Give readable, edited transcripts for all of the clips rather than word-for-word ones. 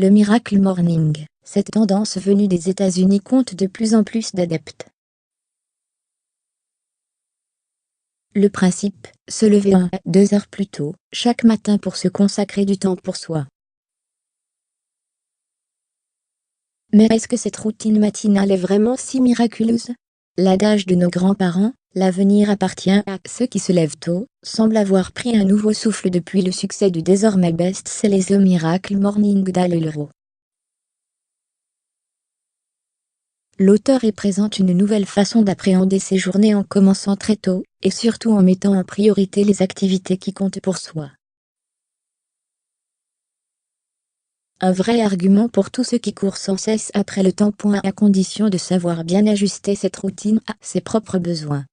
Le Miracle Morning, cette tendance venue des États-Unis compte de plus en plus d'adeptes. Le principe, se lever 1 à 2 heures plus tôt, chaque matin pour se consacrer du temps pour soi. Mais est-ce que cette routine matinale est vraiment si miraculeuse? L'adage de nos grands-parents, l'avenir appartient à ceux qui se lèvent tôt, semble avoir pris un nouveau souffle depuis le succès du désormais best-seller The Miracle Morning d'Hal Elrod. L'auteur y présente une nouvelle façon d'appréhender ses journées en commençant très tôt, et surtout en mettant en priorité les activités qui comptent pour soi. Un vrai argument pour tous ceux qui courent sans cesse après le temps. À condition de savoir bien ajuster cette routine à ses propres besoins.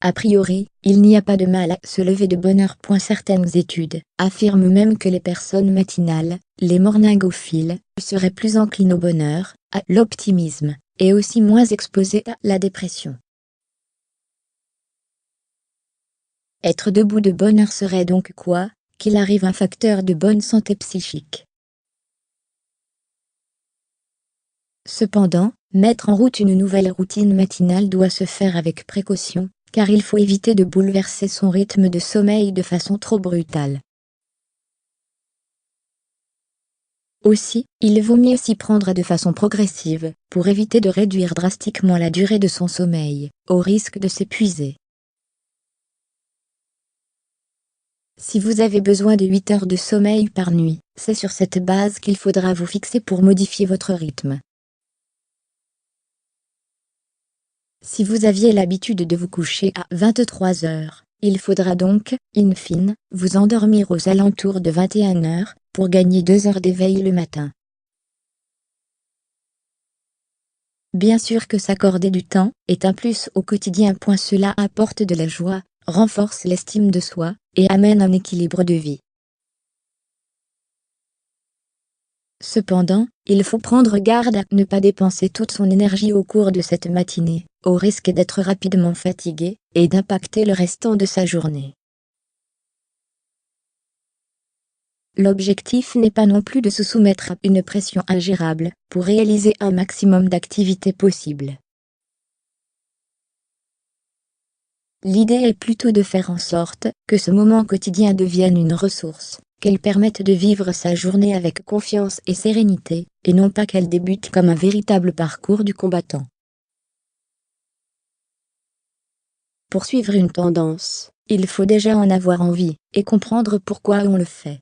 A priori, il n'y a pas de mal à se lever de bonne heure. Certaines études affirment même que les personnes matinales, les morningophiles, seraient plus enclines au bonheur, à l'optimisme, et aussi moins exposées à la dépression. Être debout de bonne heure serait donc quoi? Qu'il arrive un facteur de bonne santé psychique. Cependant, mettre en route une nouvelle routine matinale doit se faire avec précaution, car il faut éviter de bouleverser son rythme de sommeil de façon trop brutale. Aussi, il vaut mieux s'y prendre de façon progressive, pour éviter de réduire drastiquement la durée de son sommeil, au risque de s'épuiser. Si vous avez besoin de 8 heures de sommeil par nuit, c'est sur cette base qu'il faudra vous fixer pour modifier votre rythme. Si vous aviez l'habitude de vous coucher à 23 heures, il faudra donc, in fine, vous endormir aux alentours de 21 heures, pour gagner 2 heures d'éveil le matin. Bien sûr que s'accorder du temps est un plus au quotidien. Cela apporte de la joie, renforce l'estime de soi, et amène un équilibre de vie. Cependant, il faut prendre garde à ne pas dépenser toute son énergie au cours de cette matinée, au risque d'être rapidement fatigué, et d'impacter le restant de sa journée. L'objectif n'est pas non plus de se soumettre à une pression ingérable, pour réaliser un maximum d'activités possibles. L'idée est plutôt de faire en sorte que ce moment quotidien devienne une ressource, qu'elle permette de vivre sa journée avec confiance et sérénité, et non pas qu'elle débute comme un véritable parcours du combattant. Pour suivre une tendance, il faut déjà en avoir envie, et comprendre pourquoi on le fait.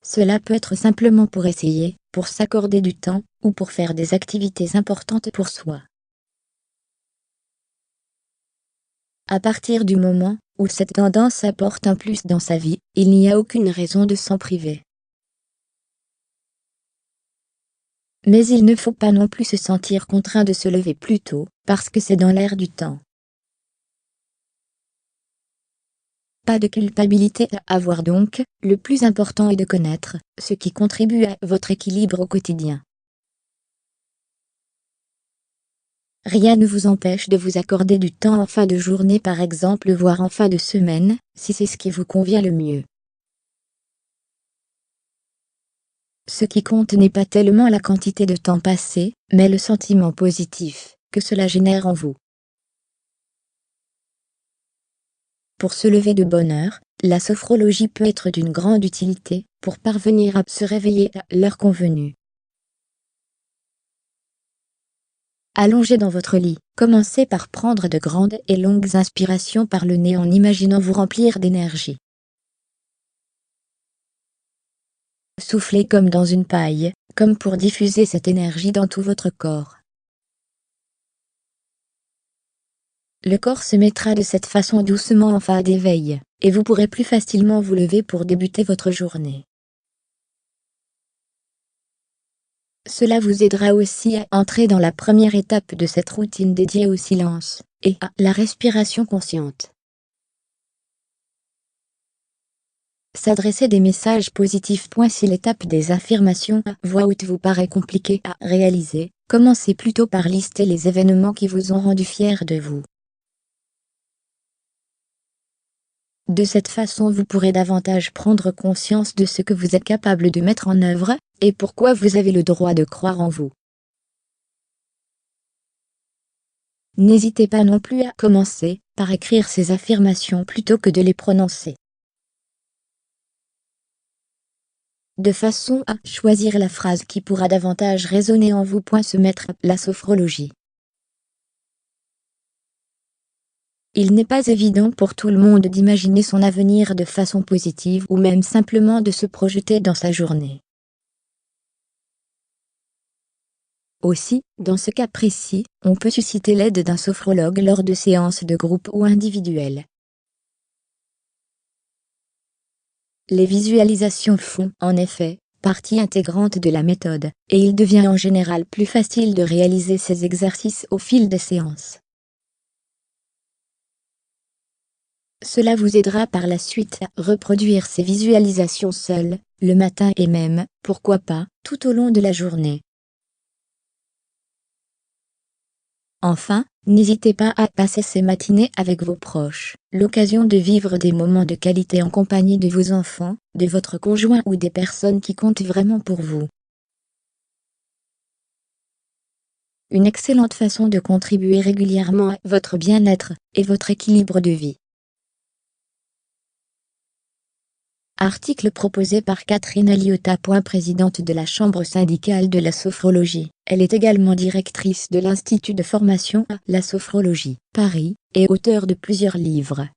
Cela peut être simplement pour essayer, pour s'accorder du temps, ou pour faire des activités importantes pour soi. À partir du moment où cette tendance apporte un plus dans sa vie, il n'y a aucune raison de s'en priver. Mais il ne faut pas non plus se sentir contraint de se lever plus tôt, parce que c'est dans l'air du temps. Pas de culpabilité à avoir donc, le plus important est de connaître ce qui contribue à votre équilibre au quotidien. Rien ne vous empêche de vous accorder du temps en fin de journée par exemple, voire en fin de semaine, si c'est ce qui vous convient le mieux. Ce qui compte n'est pas tellement la quantité de temps passé, mais le sentiment positif que cela génère en vous. Pour se lever de bonne heure, la sophrologie peut être d'une grande utilité pour parvenir à se réveiller à l'heure convenue. Allongé dans votre lit, commencez par prendre de grandes et longues inspirations par le nez en imaginant vous remplir d'énergie. Soufflez comme dans une paille, comme pour diffuser cette énergie dans tout votre corps. Le corps se mettra de cette façon doucement en phase d'éveil, et vous pourrez plus facilement vous lever pour débuter votre journée. Cela vous aidera aussi à entrer dans la première étape de cette routine dédiée au silence, et à la respiration consciente. S'adresser des messages positifs. Si l'étape des affirmations à voix haute vous paraît compliquée à réaliser, commencez plutôt par lister les événements qui vous ont rendu fier de vous. De cette façon vous pourrez davantage prendre conscience de ce que vous êtes capable de mettre en œuvre, et pourquoi vous avez le droit de croire en vous. N'hésitez pas non plus à commencer par écrire ces affirmations plutôt que de les prononcer. De façon à choisir la phrase qui pourra davantage résonner en vous. Se mettre à la sophrologie. Il n'est pas évident pour tout le monde d'imaginer son avenir de façon positive ou même simplement de se projeter dans sa journée. Aussi, dans ce cas précis, on peut susciter l'aide d'un sophrologue lors de séances de groupe ou individuelles. Les visualisations font, en effet, partie intégrante de la méthode, et il devient en général plus facile de réaliser ces exercices au fil des séances. Cela vous aidera par la suite à reproduire ces visualisations seul, le matin et même, pourquoi pas, tout au long de la journée. Enfin, n'hésitez pas à passer ces matinées avec vos proches, l'occasion de vivre des moments de qualité en compagnie de vos enfants, de votre conjoint ou des personnes qui comptent vraiment pour vous. Une excellente façon de contribuer régulièrement à votre bien-être et votre équilibre de vie. Article proposé par Catherine Aliota. Présidente de la Chambre syndicale de la sophrologie. Elle est également directrice de l'Institut de formation à la sophrologie, Paris, et auteure de plusieurs livres.